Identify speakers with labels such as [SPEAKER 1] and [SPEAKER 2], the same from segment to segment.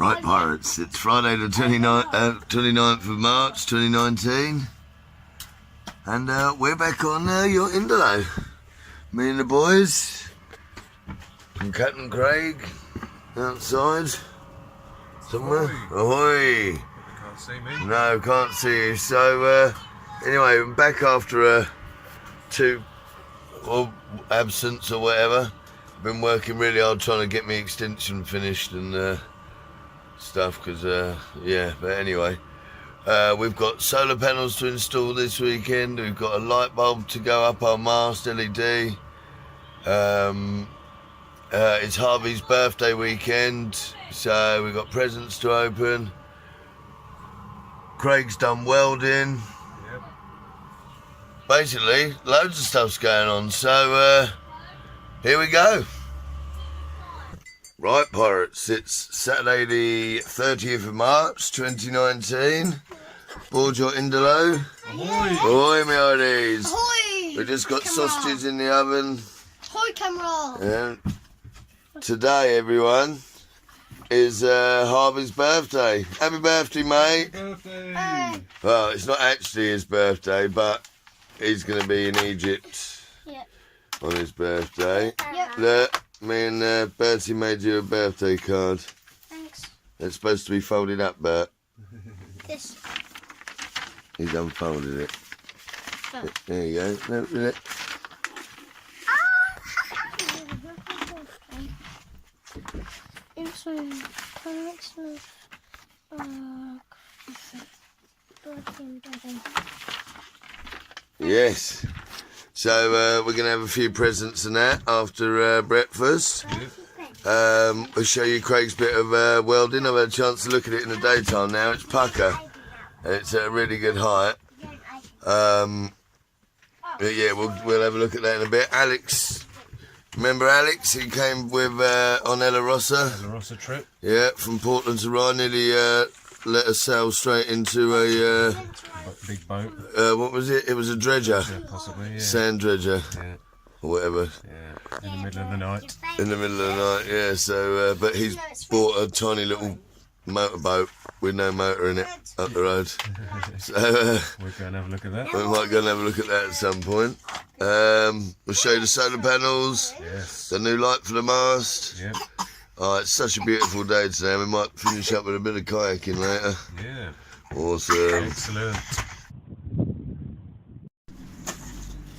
[SPEAKER 1] Right, Pirates, it's Friday the 29th of March 2019, and we're back on your Indolo. Me and the boys, and Captain Craig, outside, somewhere. Ahoy!
[SPEAKER 2] You can't see me.
[SPEAKER 1] No, can't see you. So, anyway, I'm back after two absence or whatever. Been working really hard trying to get my extension finished and stuff, because yeah, but anyway, we've got solar panels to install this weekend. We've got a light bulb to go up our mast, LED. It's Harvey's birthday weekend, so we've got presents to open. Craig's done welding.
[SPEAKER 2] Yep.
[SPEAKER 1] Basically loads of stuff's going on, so here we go. Right, Pirates, it's Saturday the 30th of March 2019. Board your Indolo.
[SPEAKER 2] Ahoy!
[SPEAKER 1] Ahoy, my hearties.
[SPEAKER 3] Ahoy!
[SPEAKER 1] We just got
[SPEAKER 3] Camera.
[SPEAKER 1] sausages in the oven.
[SPEAKER 3] Ahoy, camera!
[SPEAKER 1] And today, everyone, is Harvey's birthday. Happy birthday, mate.
[SPEAKER 2] Birthday!
[SPEAKER 1] Well, it's not actually his birthday, but he's going to be in Egypt
[SPEAKER 3] Yep.
[SPEAKER 1] on his birthday.
[SPEAKER 3] Yep.
[SPEAKER 1] Look, me and Bertie made you a birthday card.
[SPEAKER 3] Thanks.
[SPEAKER 1] It's supposed to be folded up, Bert.
[SPEAKER 3] This.
[SPEAKER 1] He's unfolded it.
[SPEAKER 3] Oh.
[SPEAKER 1] There you go. No, look.
[SPEAKER 3] It's a collection of
[SPEAKER 1] Yes. So we're going to have a few presents and that after breakfast. We'll show you Craig's bit of welding. I've had a chance to look at it in the daytime now. It's pucker. It's at a really good height. But yeah, we'll have a look at that in a bit. Alex, remember Alex? He came with on Ella Rossa.
[SPEAKER 2] The Rossa trip.
[SPEAKER 1] Yeah, from Portland to Rye. Nearly let us sail straight into a
[SPEAKER 2] Big boat.
[SPEAKER 1] what was it? It was a dredger,
[SPEAKER 2] Yeah, possibly, yeah.
[SPEAKER 1] sand dredger,
[SPEAKER 2] Yeah,
[SPEAKER 1] or whatever.
[SPEAKER 2] yeah. In the middle of the night.
[SPEAKER 1] In the middle of the night, yeah. So, but he's bought a tiny little motorboat with no motor in it up the road. So
[SPEAKER 2] We're going to have a look at that.
[SPEAKER 1] we might go and have a look at that at some point. We'll show you the solar panels,
[SPEAKER 2] Yes.
[SPEAKER 1] the new light for the mast.
[SPEAKER 2] Yep.
[SPEAKER 1] Oh, it's such a beautiful day today. We might finish up with a bit of kayaking later.
[SPEAKER 2] Yeah.
[SPEAKER 1] Awesome.
[SPEAKER 2] Excellent.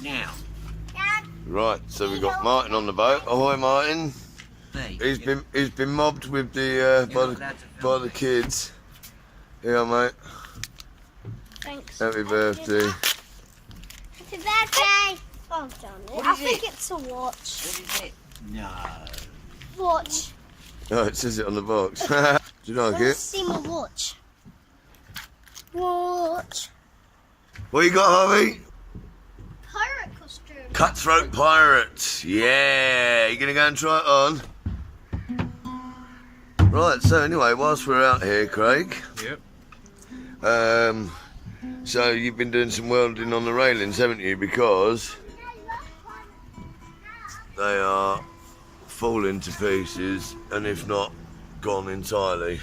[SPEAKER 4] Now,
[SPEAKER 1] Right, so we've got Martin on the boat. Ahoy, Martin.
[SPEAKER 4] hey,
[SPEAKER 1] He's been mobbed with the by the kids. Yeah, mate.
[SPEAKER 3] Thanks.
[SPEAKER 1] Happy birthday.
[SPEAKER 3] Happy birthday! Oh, damn it.
[SPEAKER 4] What
[SPEAKER 3] I
[SPEAKER 4] is
[SPEAKER 3] think
[SPEAKER 4] it?
[SPEAKER 3] it's a watch.
[SPEAKER 4] What is it? No.
[SPEAKER 3] Watch.
[SPEAKER 1] Oh, it says it on the box. Do you like
[SPEAKER 3] Let's
[SPEAKER 1] it?
[SPEAKER 3] see my watch. Watch.
[SPEAKER 1] What you got, Harvey?
[SPEAKER 3] Pirate costume.
[SPEAKER 1] Cutthroat pirate. Yeah, you gonna go and try it on? Right. So anyway, whilst we're out here, Craig.
[SPEAKER 2] Yep.
[SPEAKER 1] So you've been doing some welding on the railings, haven't you? Because they are falling to pieces, and if not, gone entirely.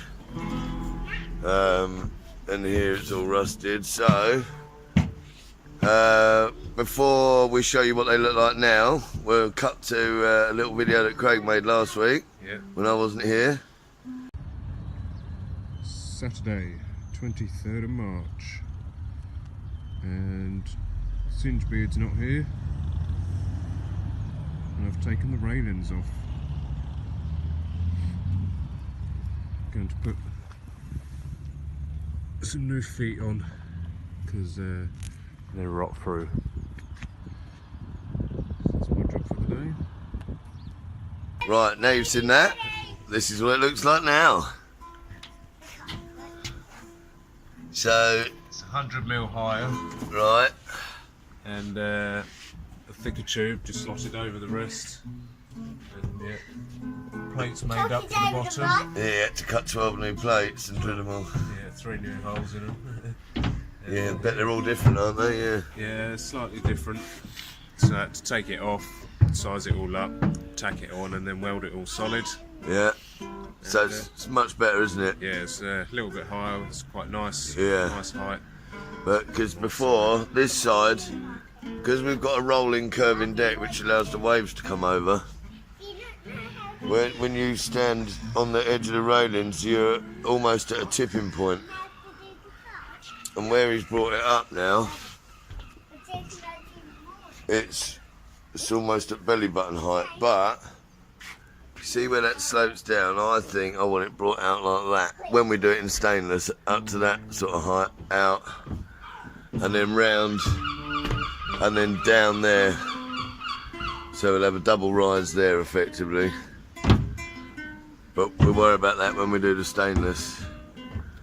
[SPEAKER 1] And here it's all rusted. So before we show you what they look like now, we'll cut to a little video that Craig made last week
[SPEAKER 2] Yep.
[SPEAKER 1] when I wasn't here.
[SPEAKER 2] Saturday, 23rd of March. And Singebeard's not here. And I've taken the railings off. Going to put some new feet on because they rot through. That's my job for the day.
[SPEAKER 1] Right, now you've seen that, this is what it looks like now. So,
[SPEAKER 2] It's 100mm higher
[SPEAKER 1] right,
[SPEAKER 2] and a thicker tube just slotted over the rest. And yeah, plates made up to the bottom.
[SPEAKER 1] yeah, to cut 12 new plates and drill them all.
[SPEAKER 2] Yeah, 3 new holes in them.
[SPEAKER 1] Yeah, I bet they're all different, aren't they? Yeah.
[SPEAKER 2] Yeah, slightly different. So I had to take it off, size it all up, tack it on, and then weld it all solid.
[SPEAKER 1] Yeah. So it's much better, isn't it?
[SPEAKER 2] Yeah, it's a little bit higher. It's quite nice.
[SPEAKER 1] Yeah.
[SPEAKER 2] Nice height.
[SPEAKER 1] But because before this side, because we've got a rolling curving deck which allows the waves to come over. When you stand on the edge of the railings, you're almost at a tipping point. And where he's brought it up now, it's almost at belly button height. But you see where that slopes down? I think I want it brought out like that. When we do it in stainless, up to that sort of height, out, and then round, and then down there. So we'll have a double rise there effectively. But we'll worry about that when we do the stainless.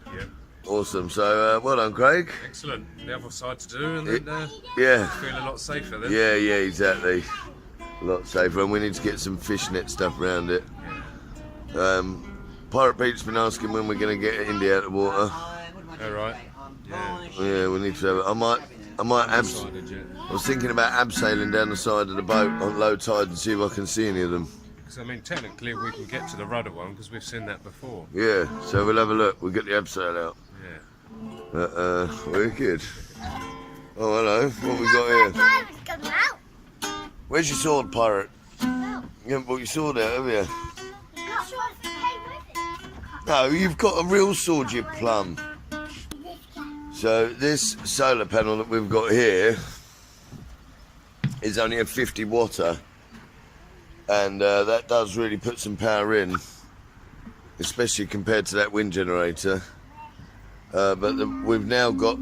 [SPEAKER 2] Yep.
[SPEAKER 1] Awesome. So well done, Craig.
[SPEAKER 2] Excellent. The other side to do, and then
[SPEAKER 1] Yeah.
[SPEAKER 2] feel a lot safer then.
[SPEAKER 1] Yeah, exactly. A lot safer, and we need to get some fishnet stuff around it. Pirate Pete's been asking when we're going to get Indy out of the water.
[SPEAKER 2] All right. Yeah.
[SPEAKER 1] Yeah, we need to have it. I might
[SPEAKER 2] Decided yet.
[SPEAKER 1] I was thinking about abseiling down the side of the boat on low tide and see if I can see any of them.
[SPEAKER 2] Because I mean, technically, we can get to the rudder one because we've seen that before.
[SPEAKER 1] Yeah, so we'll have a look. We'll get the abseil out.
[SPEAKER 2] Yeah.
[SPEAKER 1] Wicked. Oh, hello. What we got here?
[SPEAKER 3] Pirate's coming out.
[SPEAKER 1] Where's your sword, pirate?
[SPEAKER 3] No.
[SPEAKER 1] You haven't brought your sword out, have you?
[SPEAKER 3] Not sure if it came with it.
[SPEAKER 1] No, you've got a real sword, you plum. So this solar panel that we've got here is only a 50 watter, and that does really put some power in, especially compared to that wind generator. But we've now got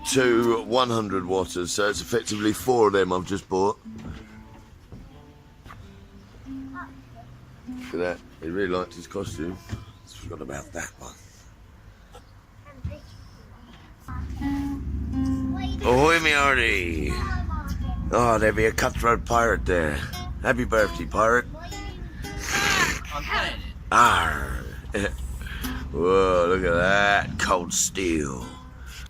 [SPEAKER 1] two 100 watters, so it's effectively 4 of them I've just bought. Look at that, he really liked his costume. Forgot about that one. Ahoy, me hearty! Oh, there'd be a cutthroat pirate there. Happy birthday, pirate.
[SPEAKER 4] I'm playing it.
[SPEAKER 1] Arr. Whoa, look at that. Cold steel.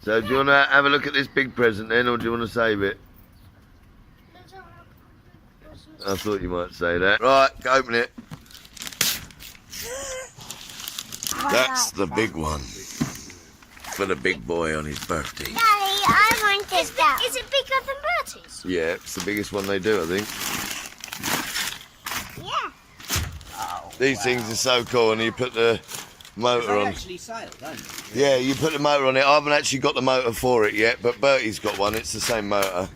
[SPEAKER 1] So do you want to have a look at this big present then, or do you want to save it? I thought you might say that. Right, go open it. That's the big one. For the big boy on his birthday.
[SPEAKER 3] Daddy, I want this down. Is it bigger than Bertie's?
[SPEAKER 1] Yeah, it's the biggest one they do, I think.
[SPEAKER 3] Yeah.
[SPEAKER 1] These things are so cool, and you put the motor
[SPEAKER 4] They
[SPEAKER 1] on.
[SPEAKER 4] actually sail, don't they?
[SPEAKER 1] Yeah, you put the motor on it. I haven't actually got the motor for it yet, but Bertie's got one. It's the same motor.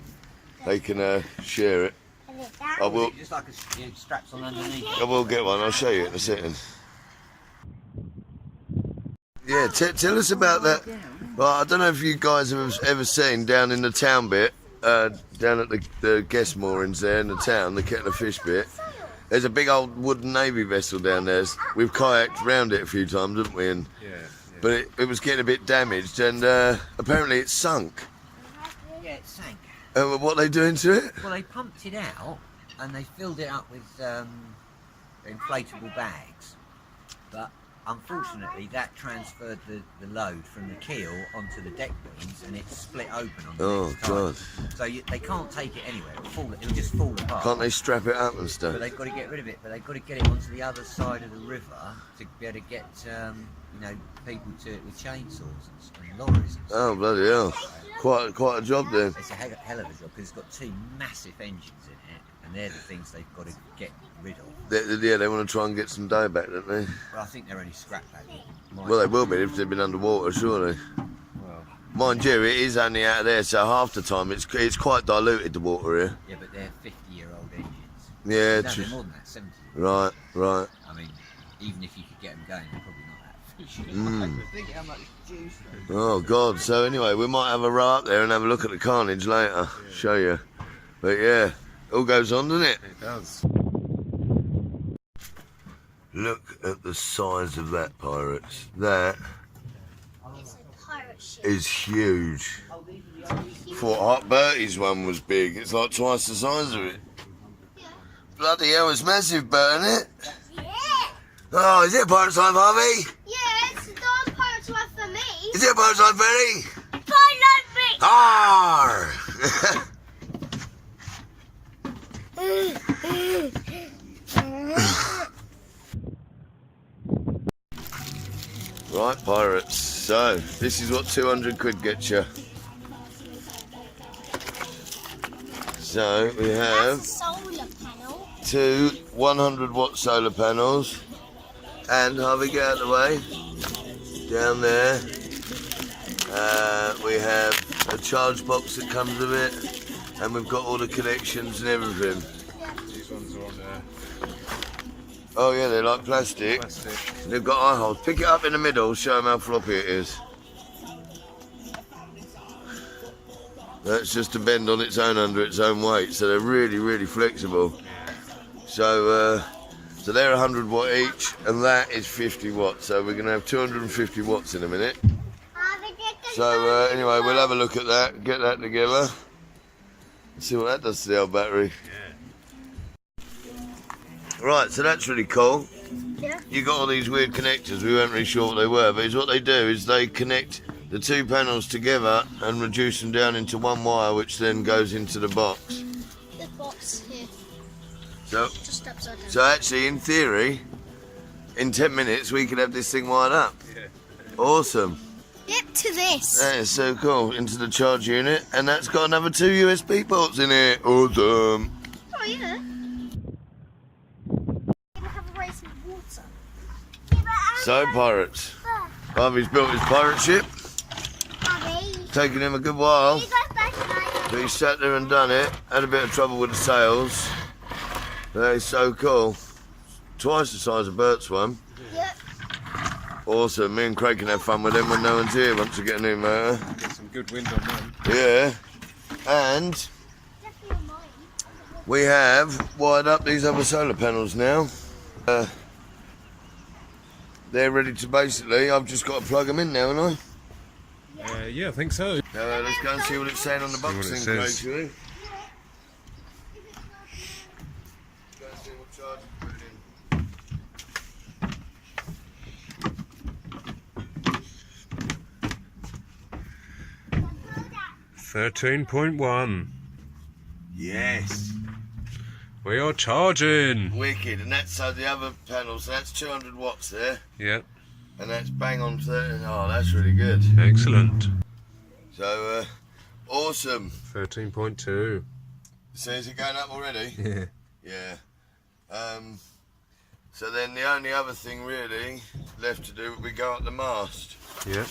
[SPEAKER 1] They can share it.
[SPEAKER 3] Is it down?
[SPEAKER 1] I will.
[SPEAKER 4] Just like straps on underneath.
[SPEAKER 1] I will get one. I'll show you in a second. Yeah, tell us about that. Well, I don't know if you guys have ever seen down in the town bit, down at the guest moorings there in the town, the kettle of fish bit. There's a big old wooden navy vessel down there. We've kayaked round it a few times, haven't we? And
[SPEAKER 2] Yeah.
[SPEAKER 1] but it was getting a bit damaged, and apparently it sunk.
[SPEAKER 4] Yeah, it sank.
[SPEAKER 1] What are they doing to it?
[SPEAKER 4] Well, they pumped it out and they filled it up with inflatable bags, but unfortunately that transferred the load from the keel onto the deck beams and it split open on the
[SPEAKER 1] Oh,
[SPEAKER 4] next time.
[SPEAKER 1] God.
[SPEAKER 4] So they can't take it anywhere. It'll just fall apart.
[SPEAKER 1] Can't they strap it up and
[SPEAKER 4] But
[SPEAKER 1] stuff?
[SPEAKER 4] they've got to get rid of it. But they've got to get it onto the other side of the river to be able to get people to it with chainsaws and lorries. And stuff.
[SPEAKER 1] Oh, bloody hell. Quite a job then.
[SPEAKER 4] It's a hell of a job because it's got 2 massive engines in it, and they're the things they've got to get rid of.
[SPEAKER 1] They want to try and get some dough back, don't they?
[SPEAKER 4] But I think they're only scrap value.
[SPEAKER 1] Well, they will be if they've been underwater, surely.
[SPEAKER 2] Well,
[SPEAKER 1] Mind you, it is only out of there, so half the time it's quite diluted, the water here.
[SPEAKER 4] Yeah, but they're 50-year-old engines.
[SPEAKER 1] Yeah,
[SPEAKER 4] No,
[SPEAKER 1] true.
[SPEAKER 4] they're more than that, 70.
[SPEAKER 1] Right.
[SPEAKER 4] I mean, even if you could get them going, they're probably not that efficient.
[SPEAKER 1] Mm.
[SPEAKER 4] Think how much juice.
[SPEAKER 1] Oh, God. So anyway, we might have a row up there and have a look at the carnage later. Show you. But yeah, all goes on, doesn't it?
[SPEAKER 2] it does.
[SPEAKER 1] Look at the size of that, pirates. That
[SPEAKER 3] It's a pirate ship.
[SPEAKER 1] is huge. Thought Bertie's one was big. It's like twice the size of it. Bloody hell, it's massive, Bert, isn't it?
[SPEAKER 3] Yeah.
[SPEAKER 1] Oh, is it a pirate's life, Harvey?
[SPEAKER 3] Yeah, it's the pirate's life for me.
[SPEAKER 1] Is it a pirate's life, Bertie?
[SPEAKER 3] Pirate me.
[SPEAKER 1] Arr! Right, pirates. So, this is what 200 quid gets you. So, we have
[SPEAKER 3] That's a solar panel.
[SPEAKER 1] 2 100-watt solar panels. And, Harvey, get out of the way. Down there, we have a charge box that comes with it. And we've got all the connections and everything.
[SPEAKER 2] These ones are on there.
[SPEAKER 1] Oh yeah, they're like plastic. They've got eye holes. Pick it up in the middle, show them how floppy it is. That's just to bend on its own under its own weight, so they're really, really flexible. So, so they're 100 watt each, and that is 50 watts. So we're going to have 250 watts in a minute. So anyway, we'll have a look at that, get that together, see what that does to the old battery. Right, so that's really cool.
[SPEAKER 3] Yeah.
[SPEAKER 1] You got all these weird connectors, we weren't really sure what they were, but what they do is they connect the 2 panels together and reduce them down into 1 wire, which then goes into the box.
[SPEAKER 3] The box here.
[SPEAKER 1] So,
[SPEAKER 3] Just upside down.
[SPEAKER 1] so actually, in theory, in 10 minutes we could have this thing wired up.
[SPEAKER 2] Yeah.
[SPEAKER 1] Awesome.
[SPEAKER 3] Yep, to this.
[SPEAKER 1] That is so cool. Into the charge unit, and that's got another 2 USB ports in it. Awesome.
[SPEAKER 3] Oh, yeah. Gonna have a race with water.
[SPEAKER 1] So, pirates. Harvey's built his pirate ship.
[SPEAKER 3] Harvey.
[SPEAKER 1] Taken him a good while,
[SPEAKER 3] You guys back tonight.
[SPEAKER 1] but he sat there and done it. Had a bit of trouble with the sails. That is so cool. Twice the size of Bert's one.
[SPEAKER 3] Yep.
[SPEAKER 1] Awesome. Me and Craig can have fun with them when no one's here once we get a new motor.
[SPEAKER 2] Get some good wind on them.
[SPEAKER 1] Yeah. And
[SPEAKER 3] Definitely mine.
[SPEAKER 1] we have wired up these other solar panels now. They're ready to basically, I've just got to plug them in now, haven't I?
[SPEAKER 2] Yeah, I think so.
[SPEAKER 1] Let's go and see what it's saying on the box
[SPEAKER 2] what it
[SPEAKER 1] thing,
[SPEAKER 2] says.
[SPEAKER 1] Craig, shall we? Go and see what charge we put in.
[SPEAKER 2] 13.1.
[SPEAKER 1] Yes.
[SPEAKER 2] We are charging.
[SPEAKER 1] Wicked. And that's the other panel, so that's 200 watts there.
[SPEAKER 2] Yep.
[SPEAKER 1] And that's bang on 30. Oh, that's really good.
[SPEAKER 2] Excellent.
[SPEAKER 1] So, awesome.
[SPEAKER 2] 13.2.
[SPEAKER 1] So is it going up already?
[SPEAKER 2] Yeah.
[SPEAKER 1] Yeah. So then the only other thing really left to do would be go up the mast.
[SPEAKER 2] Yep.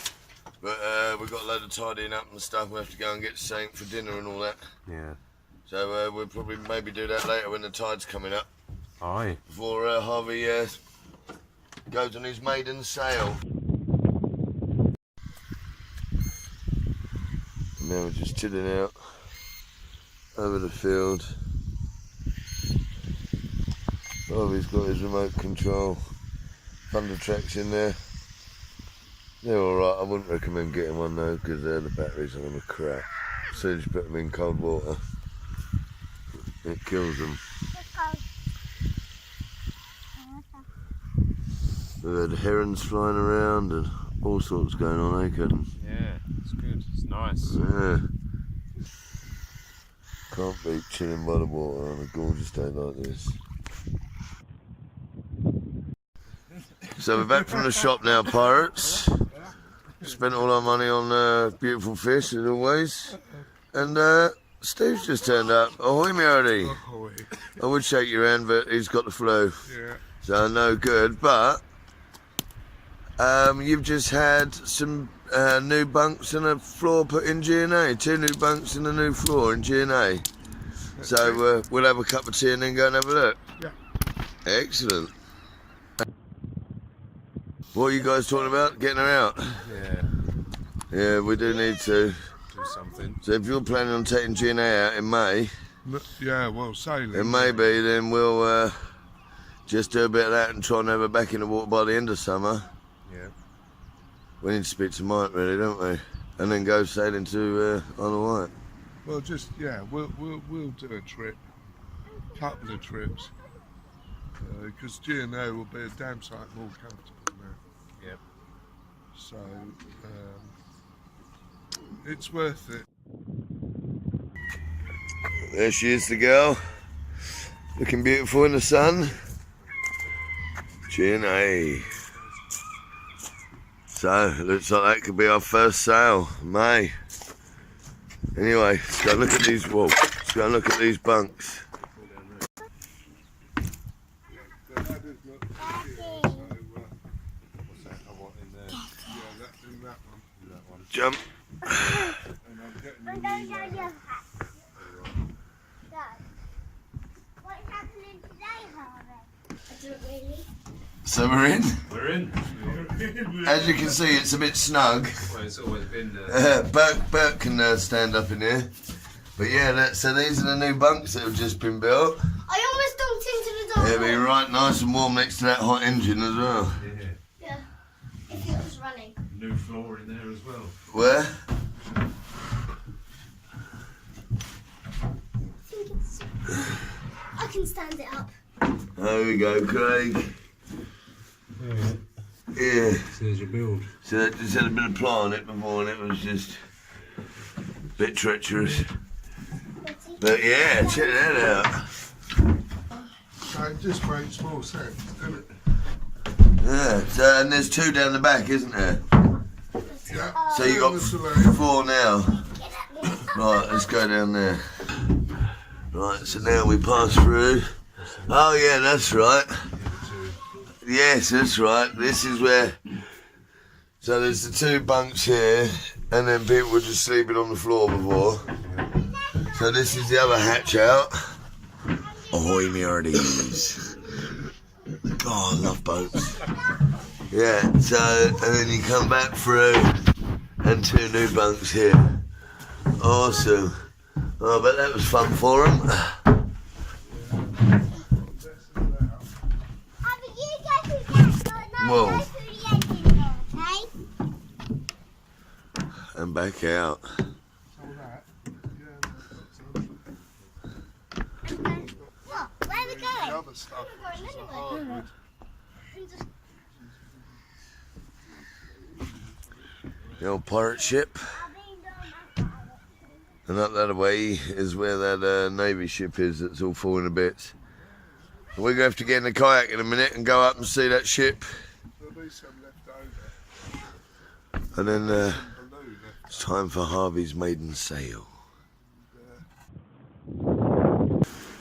[SPEAKER 1] But we've got a load of tidying up and stuff. We have to go and get something for dinner and all that.
[SPEAKER 2] Yeah.
[SPEAKER 1] So we'll probably maybe do that later when the tide's coming up.
[SPEAKER 2] Aye.
[SPEAKER 1] Before Harvey goes on his maiden sail. And now we're just chilling out over the field. Harvey's got his remote control. Thunder tracks in there. They're alright. I wouldn't recommend getting one though, because the batteries are going to crap. As soon as you put them in cold water, it kills them. We've had herons flying around and all sorts going on, eh, Caden?
[SPEAKER 2] Yeah, it's good. It's nice.
[SPEAKER 1] Yeah. Can't beat chilling by the water on a gorgeous day like this. So we're back from the shop now, pirates. Spent all our money on beautiful fish as always. And Steve's just turned up. Ahoy, Mary.
[SPEAKER 2] Ahoy.
[SPEAKER 1] I would shake your hand, but he's got the flu.
[SPEAKER 2] Yeah.
[SPEAKER 1] So no good. But you've just had some new bunks and a floor put in G&A. 2 new bunks and a new floor in G&A. So we'll have a cup of tea and then go and have a look.
[SPEAKER 2] Yeah.
[SPEAKER 1] Excellent. What are you guys talking about? Getting her out?
[SPEAKER 2] Yeah.
[SPEAKER 1] Yeah, we do need to.
[SPEAKER 2] Do something.
[SPEAKER 1] So if you're planning on taking G&A out in May,
[SPEAKER 5] Yeah, well, sailing.
[SPEAKER 1] then maybe then we'll just do a bit of that and try and have her back in the water by the end of summer.
[SPEAKER 2] Yeah.
[SPEAKER 1] We need to speak to Mike really, don't we? And then go sailing to Isle of Wight.
[SPEAKER 5] Well, just yeah, we'll do a trip, couple of trips, because G&O will be a damn sight more comfortable now.
[SPEAKER 2] Yep.
[SPEAKER 5] So it's worth it.
[SPEAKER 1] There she is, the girl. Looking beautiful in the sun. G&A. So So, it looks like that could be our first sale, May. Anyway, let's go and look at these walls. Let's go and look at these bunks.
[SPEAKER 5] That is not here, so,
[SPEAKER 2] What's that? I want in there.
[SPEAKER 5] yeah, that's in that one.
[SPEAKER 2] That one.
[SPEAKER 1] Jump.
[SPEAKER 5] And I'm getting
[SPEAKER 3] I'm
[SPEAKER 5] the
[SPEAKER 3] going down your hat. Dad, what's happening today, Harvey? I don't really.
[SPEAKER 1] So we're in.
[SPEAKER 2] We're in.
[SPEAKER 1] As you can see, it's a bit snug.
[SPEAKER 2] Well, it's always been
[SPEAKER 1] Bert can stand up in here. But yeah, so these are the new bunks that have just been built.
[SPEAKER 3] I almost dunked into the door.
[SPEAKER 1] They'll be right nice and warm next to that hot engine as well.
[SPEAKER 3] Yeah, if it was running.
[SPEAKER 2] New floor in there as well.
[SPEAKER 1] Where?
[SPEAKER 3] I can stand it up.
[SPEAKER 1] There we go, Craig. Yeah.
[SPEAKER 2] So there's your build.
[SPEAKER 1] So that just had a bit of ply on it before and it was just a bit treacherous. But yeah, check that out.
[SPEAKER 5] So it just makes more sense, doesn't it?
[SPEAKER 1] Yeah, so, and there's two down the back, isn't there?
[SPEAKER 5] Yeah.
[SPEAKER 1] So you got four now. Right, let's go down there. Right, so now we pass through. Oh yeah, that's right. Yes, that's right. This is where. So there's the two bunks here, and then people were just sleeping on the floor before. So this is the other hatch out. Ahoy, me hearties. Oh, I love boats. Yeah, so, and then you come back through, and two new bunks here. Awesome. Oh, but that was fun for them. Whoa. And back out.
[SPEAKER 5] So that, yeah,
[SPEAKER 3] What? Where are we
[SPEAKER 5] the
[SPEAKER 3] going?
[SPEAKER 5] other stuff, which is the hardwood.
[SPEAKER 1] The old pirate ship. And up that way is where that Navy ship is that's all falling to bits. We're going to have to get in the kayak in a minute and go up and see that ship.
[SPEAKER 5] There'll be some left over.
[SPEAKER 1] And then
[SPEAKER 5] Blue
[SPEAKER 1] it's time for Harvey's maiden sail.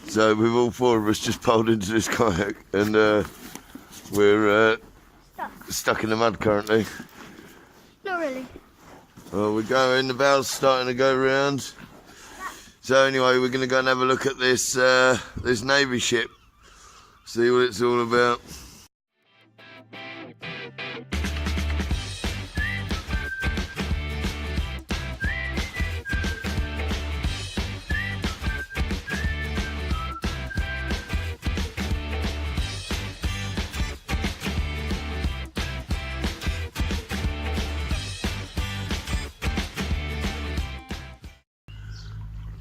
[SPEAKER 1] So we've all four of us just pulled into this kayak and we're stuck in the mud currently.
[SPEAKER 3] Not really.
[SPEAKER 1] Well, we're going, the bell's starting to go round. So anyway, we're going to go and have a look at this this Navy ship. See what it's all about.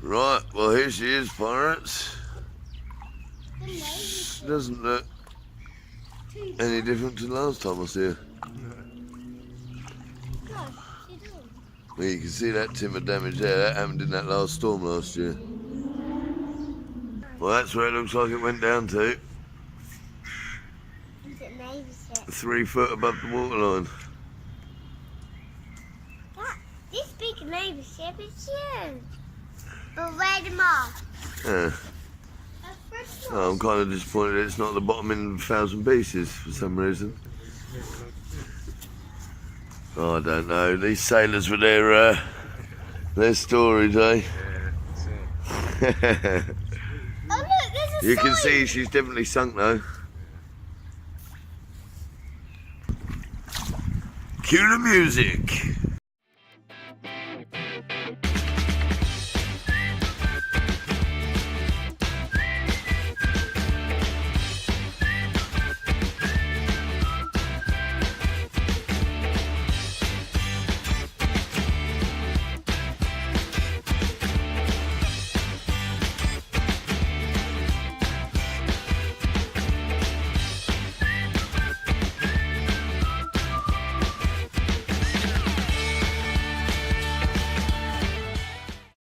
[SPEAKER 1] Right, well here she is, pirates. She doesn't look any different to the last time I was here. Well, you can see that timber damage there. That happened in that last storm last year. Well, that's where it looks like it went down to.
[SPEAKER 3] Is it Navy ship?
[SPEAKER 1] 3 foot above the waterline.
[SPEAKER 3] This big Navy ship is huge. But where the mark?
[SPEAKER 1] Yeah. Oh, I'm kind of disappointed it's not at the bottom in 1,000 pieces for some reason. Oh, I don't know. These sailors with their stories, eh?
[SPEAKER 2] Yeah, that's it.
[SPEAKER 3] Oh look, there's a
[SPEAKER 1] You
[SPEAKER 3] sign.
[SPEAKER 1] can see she's definitely sunk though. Cue the music.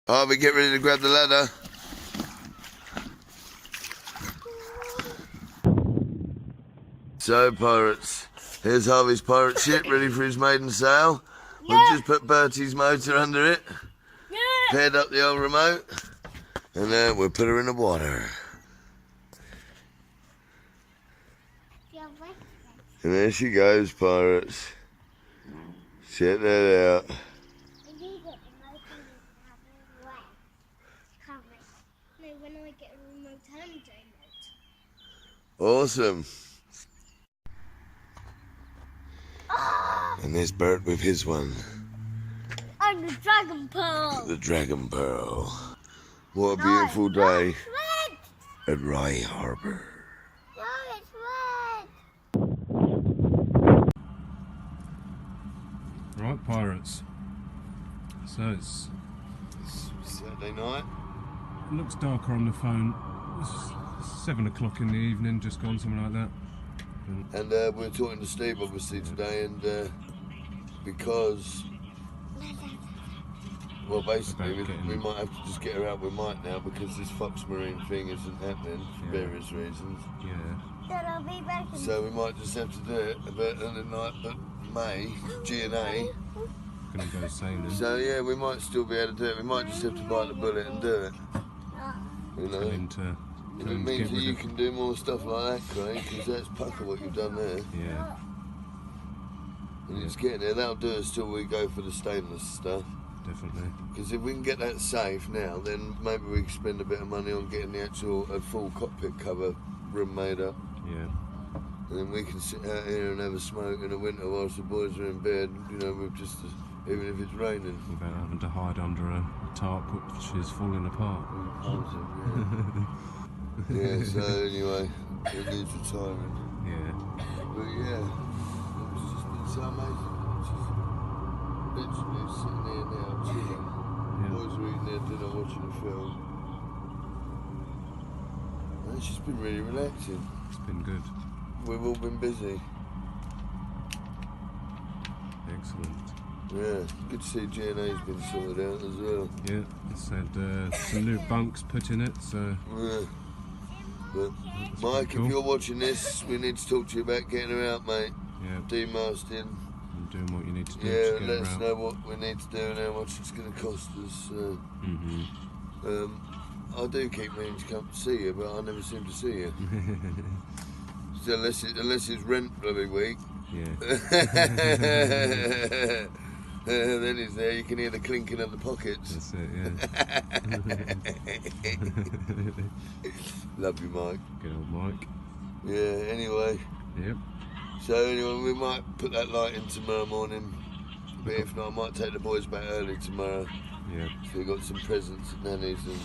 [SPEAKER 1] Harvey, get ready to grab the ladder. So, pirates, Here's Harvey's pirate ship ready for his maiden sail. We've just put Bertie's motor under it, paired up the old remote, and then we'll put her in the water. And there she goes, pirates. Check that out.
[SPEAKER 3] When I get a remote and
[SPEAKER 1] Awesome. And there's Bert with his one.
[SPEAKER 3] I'm the Dragon Pearl.
[SPEAKER 1] The Dragon Pearl. What a beautiful day at Rye Harbour.
[SPEAKER 3] No, it's red.
[SPEAKER 2] Right, pirates. So it's
[SPEAKER 1] Saturday night.
[SPEAKER 2] it looks darker on the phone. It's 7 o'clock in the evening, just gone, something like that.
[SPEAKER 1] And we're talking to Steve obviously today, and because, well, basically we might have to just get her out with Mike now because this Fox Marine thing isn't happening for various reasons.
[SPEAKER 2] Yeah.
[SPEAKER 3] Then I'll be back in
[SPEAKER 1] So we might just have to do it a bit in the night, but May, G&A.
[SPEAKER 2] Gonna go sailing.
[SPEAKER 1] So yeah, we might still be able to do it. We might just have to bite the bullet and do it. You know.
[SPEAKER 2] To
[SPEAKER 1] It means that you can do more stuff like that, Craig, because that's pucker what you've done there.
[SPEAKER 2] Yeah.
[SPEAKER 1] And it's getting there. That'll do us till we go for the stainless stuff.
[SPEAKER 2] Definitely.
[SPEAKER 1] Because if we can get that safe now, then maybe we can spend a bit of money on getting the actual full cockpit cover room made up.
[SPEAKER 2] Yeah.
[SPEAKER 1] And then we can sit out here and have a smoke in the winter whilst the boys are in bed, you know, with just even if it's raining.
[SPEAKER 2] Without having to hide under a tarp which is falling apart.
[SPEAKER 1] Yeah, so anyway, it needs retiring.
[SPEAKER 2] Yeah.
[SPEAKER 1] But yeah, it's just been so amazing. Just literally sitting here now, chilling.
[SPEAKER 2] Yeah.
[SPEAKER 1] Boys are eating their dinner, watching a film. And it's just been really relaxing.
[SPEAKER 2] It's been good.
[SPEAKER 1] We've all been busy.
[SPEAKER 2] Excellent.
[SPEAKER 1] Yeah, good to see G&A's been sorted out as well.
[SPEAKER 2] Yeah, it's had some new bunks put in it, so
[SPEAKER 1] Yeah. But Mike,
[SPEAKER 2] cool.
[SPEAKER 1] if you're watching this, we need to talk to you about getting her out, mate.
[SPEAKER 2] yeah,
[SPEAKER 1] Demasting.
[SPEAKER 2] and doing what you need to do
[SPEAKER 1] Yeah,
[SPEAKER 2] to
[SPEAKER 1] and
[SPEAKER 2] get
[SPEAKER 1] let
[SPEAKER 2] her
[SPEAKER 1] us
[SPEAKER 2] out.
[SPEAKER 1] know what we need to do and how much it's going to cost us. I do keep meaning to come to see you, but I never seem to see you. So unless it's rent bloody week.
[SPEAKER 2] Yeah.
[SPEAKER 1] Then he's there, you can hear the clinking of the pockets.
[SPEAKER 2] That's it, yeah.
[SPEAKER 1] Love you, Mike.
[SPEAKER 2] Good old Mike.
[SPEAKER 1] Yeah, anyway.
[SPEAKER 2] Yep.
[SPEAKER 1] So anyway, we might put that light in tomorrow morning. But if not, I might take the boys back early tomorrow.
[SPEAKER 2] Yeah.
[SPEAKER 1] So we've got some presents at Nanny's and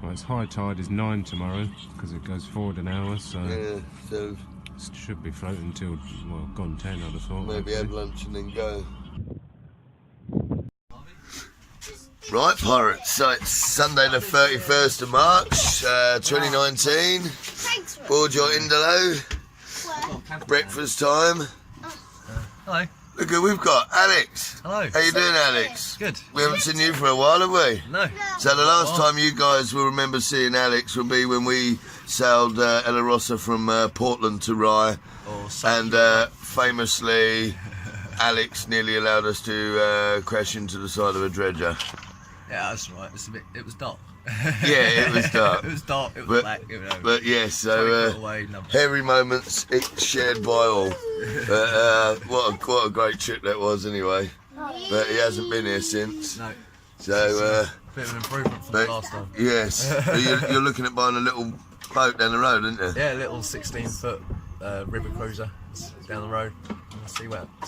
[SPEAKER 2] Well, its high tide is 9 tomorrow because it goes forward an hour, so
[SPEAKER 1] yeah, so
[SPEAKER 2] it should be floating till, well, gone 10, I'd have thought.
[SPEAKER 1] maybe have
[SPEAKER 2] hopefully.
[SPEAKER 1] lunch and then go. Right, pirates. So it's Sunday the 31st of March, 2019.
[SPEAKER 3] Thanks, Rick.
[SPEAKER 1] Board your Indolo. Breakfast time.
[SPEAKER 4] Hello.
[SPEAKER 1] Look who we've got, Alex.
[SPEAKER 4] Hello.
[SPEAKER 1] How you doing, Alex?
[SPEAKER 4] Good.
[SPEAKER 1] We haven't seen you for a while, have we?
[SPEAKER 4] No.
[SPEAKER 1] So the last time you guys will remember seeing Alex will be when we sailed Ella Rossa from Portland to Rye, and famously Alex nearly allowed us to crash into the side of a dredger.
[SPEAKER 6] Yeah, that's right. It was dark.
[SPEAKER 1] Yeah, it was dark.
[SPEAKER 6] It was dark. It was
[SPEAKER 1] But,
[SPEAKER 6] black. You know.
[SPEAKER 1] but yes, so
[SPEAKER 6] away, lovely.
[SPEAKER 1] hairy moments shared by all. What a great trip that was anyway. But he hasn't been here since.
[SPEAKER 6] No,
[SPEAKER 1] So
[SPEAKER 6] bit of an improvement from
[SPEAKER 1] but-
[SPEAKER 6] the last time.
[SPEAKER 1] yes, But you're looking at buying a little boat down the road, aren't you?
[SPEAKER 6] Yeah, a little 16-foot river cruiser down the road. Let's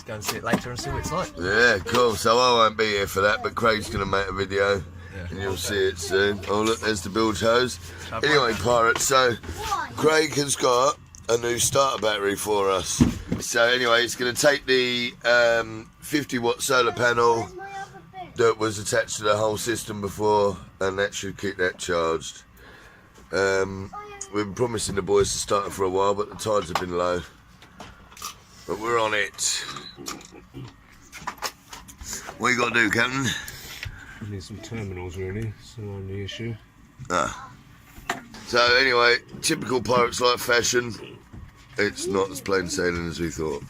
[SPEAKER 6] go and see it later and see what it's like.
[SPEAKER 1] Yeah, cool. So I won't be here for that, but Craig's going to make a video.
[SPEAKER 6] Yeah.
[SPEAKER 1] And you'll see it soon. Oh look, there's the bilge hose. Anyway, pirates, so Craig has got a new starter battery for us. So anyway, it's going to take the 50-watt solar panel that was attached to the whole system before, and that should keep that charged. We've been promising the boys to start it for a while, but the tides have been low. But we're on it. What you got to do, Captain?
[SPEAKER 2] We need some terminals, really, so on the issue.
[SPEAKER 1] So anyway, typical Pirates like fashion, it's not as plain sailing as we thought.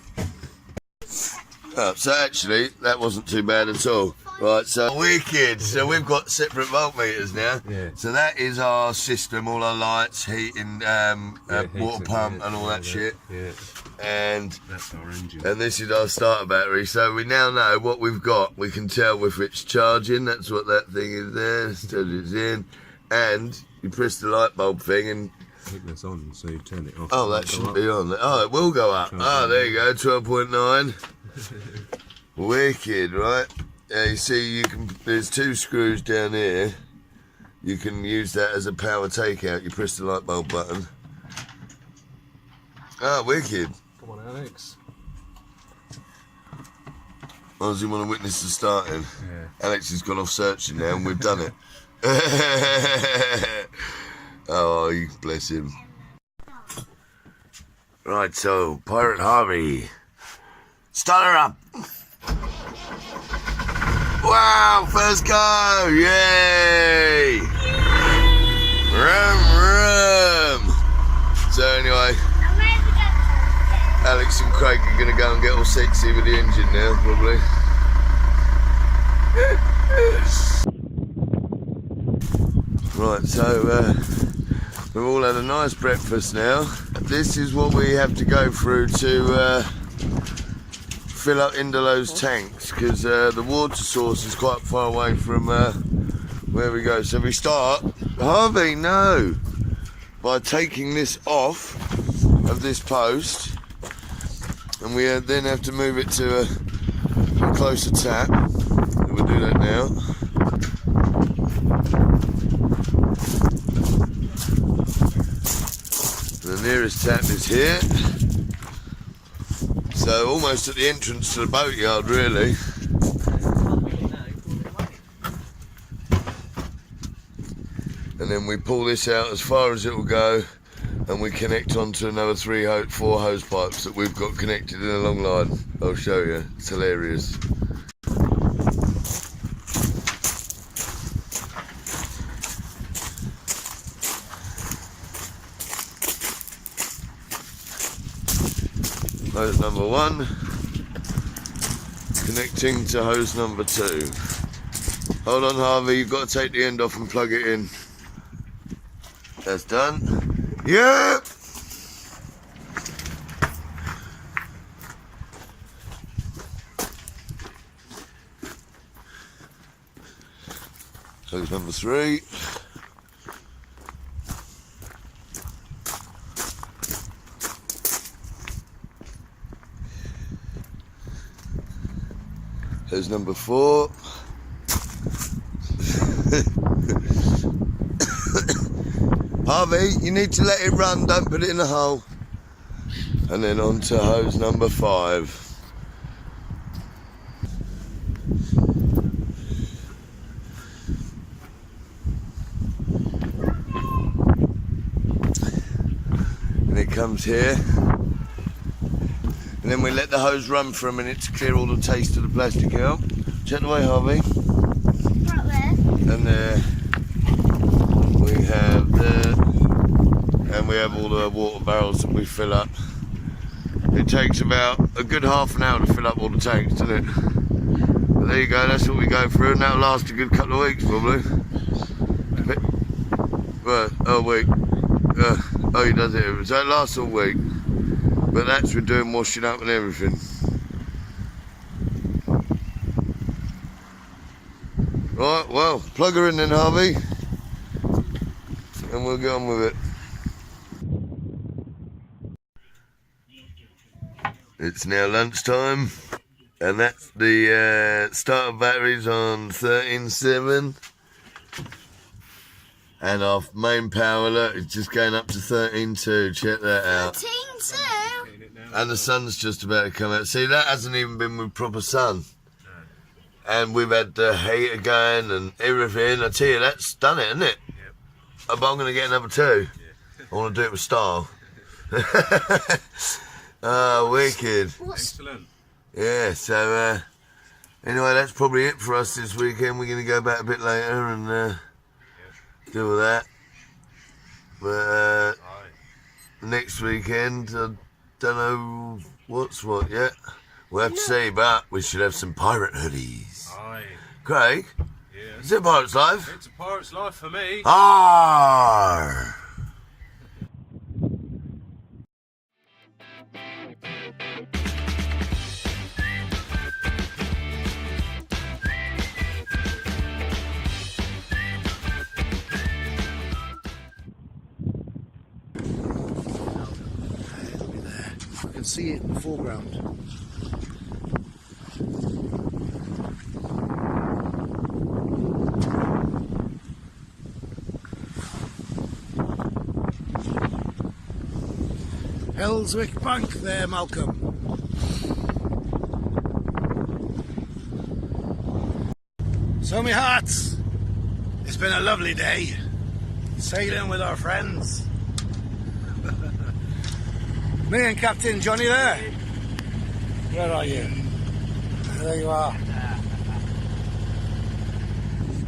[SPEAKER 1] Oh, so actually, that wasn't too bad at all. Right, so wicked. So we've got separate voltmeters now.
[SPEAKER 2] Yeah.
[SPEAKER 1] So that is our system, all our lights, heating, water
[SPEAKER 2] heating,
[SPEAKER 1] pump,
[SPEAKER 2] yeah,
[SPEAKER 1] and all that shit.
[SPEAKER 2] Yeah,
[SPEAKER 1] And
[SPEAKER 2] that's our engine.
[SPEAKER 1] this is our starter battery. So we now know what we've got. We can tell if it's charging. That's what that thing is there. So it's in, and you press the light bulb thing and.
[SPEAKER 2] I think that's on, so you turn it off.
[SPEAKER 1] Oh, that shouldn't be on. Oh, it will go up. Oh, there you go, 12.9. Wicked, right? Yeah, you see, there's 2 screws down here. You can use that as a power takeout. You press the light bulb button. Ah, wicked.
[SPEAKER 2] Come on, Alex.
[SPEAKER 1] Oh, does he want to witness the starting?
[SPEAKER 2] Yeah.
[SPEAKER 1] Alex has gone off searching now, and we've done it. Oh, you bless him. Right, so Pirate Harvey, start her up. Wow, first go! Yay! Rum rum. So anyway, Alex and Craig are gonna go and get all sexy with the engine now, probably. Right, so we've all had a nice breakfast now. This is what we have to go through to fill up Indolo's tanks, because the water source is quite far away from where we go. So we start, Harvey, no, by taking this off of this post, and we then have to move it to a closer tap. We'll do that now. The nearest tap is here, so almost at the entrance to the boatyard, really. And then we pull this out as far as it will go, and we connect onto another 4 hose pipes that we've got connected in a long line. I'll show you, it's hilarious. Hose number 1 connecting to hose number 2. Hold on, Harvey, you've got to take the end off and plug it in. That's done. Yep. Hose number 3. Hose number 4. Harvey, you need to let it run, don't put it in the hole. And then on to hose number 5. And it comes here. And then we let the hose run for a minute to clear all the taste of the plastic out. Check the way, Harvey.
[SPEAKER 3] Right there.
[SPEAKER 1] And there we have there. And we have all the water barrels that we fill up. It takes about a good half an hour to fill up all the tanks, doesn't it? But there you go, that's what we go through, and that'll last a good couple of weeks probably. Well, a week. Oh, he does it. So it lasts all week. But that's with doing washing up and everything. Right, well, plug her in then, Harvey. And we'll get on with it. It's now lunchtime. And that's the starter batteries on 13.7. And our main power alert is just going up to 13.2. Check that out.
[SPEAKER 3] 13.2.
[SPEAKER 1] And the sun's just about to come out. See, that hasn't even been with proper sun. And we've had the heater going and everything. I tell you, that's done it, isn't it?
[SPEAKER 2] Yep.
[SPEAKER 1] But I'm going to get another 2.
[SPEAKER 2] Yeah.
[SPEAKER 1] I want to do it with style. Oh, wicked.
[SPEAKER 2] Excellent.
[SPEAKER 1] Yeah, so anyway, that's probably it for us this weekend. We're going to go back a bit later and do all that. But next weekend, I don't know what's what yet. We'll have to see, but we should have some pirate hoodies.
[SPEAKER 2] Aye.
[SPEAKER 1] Craig,
[SPEAKER 2] Yeah.
[SPEAKER 1] is it Pirate's Life?
[SPEAKER 2] It's a pirate's life for me.
[SPEAKER 1] Arr!
[SPEAKER 7] I can see it in the foreground. Ellswick Bank there, Malcolm. So me hearts, it's been a lovely day, sailing with our friends. Me and Captain Johnny there. Where are you? There you are.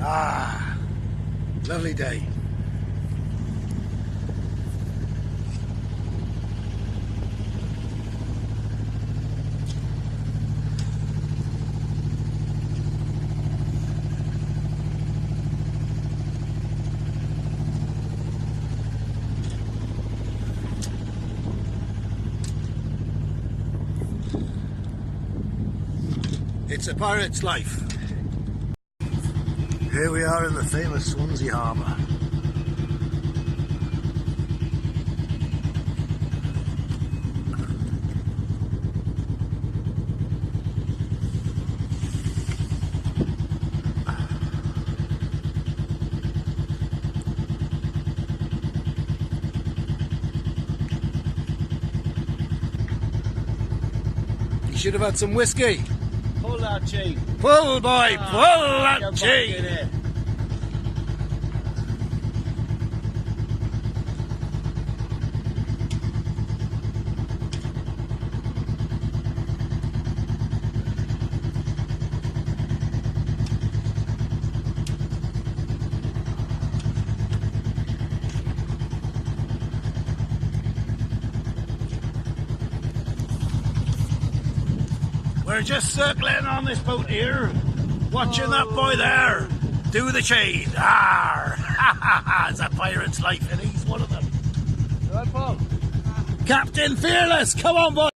[SPEAKER 7] Ah, lovely day. It's a pirate's life. Here we are in the famous Swansea Harbour. You should have had some whiskey.
[SPEAKER 8] Pull that chain.
[SPEAKER 7] Pull, boy, pull that
[SPEAKER 8] Get back in
[SPEAKER 7] chain.
[SPEAKER 8] here.
[SPEAKER 7] We're just circling on this boat here, watching that boy there do the chain. Arr! It's a pirate's life, and he's one of them.
[SPEAKER 8] Right, Paul?
[SPEAKER 7] Captain Fearless, come on, boy.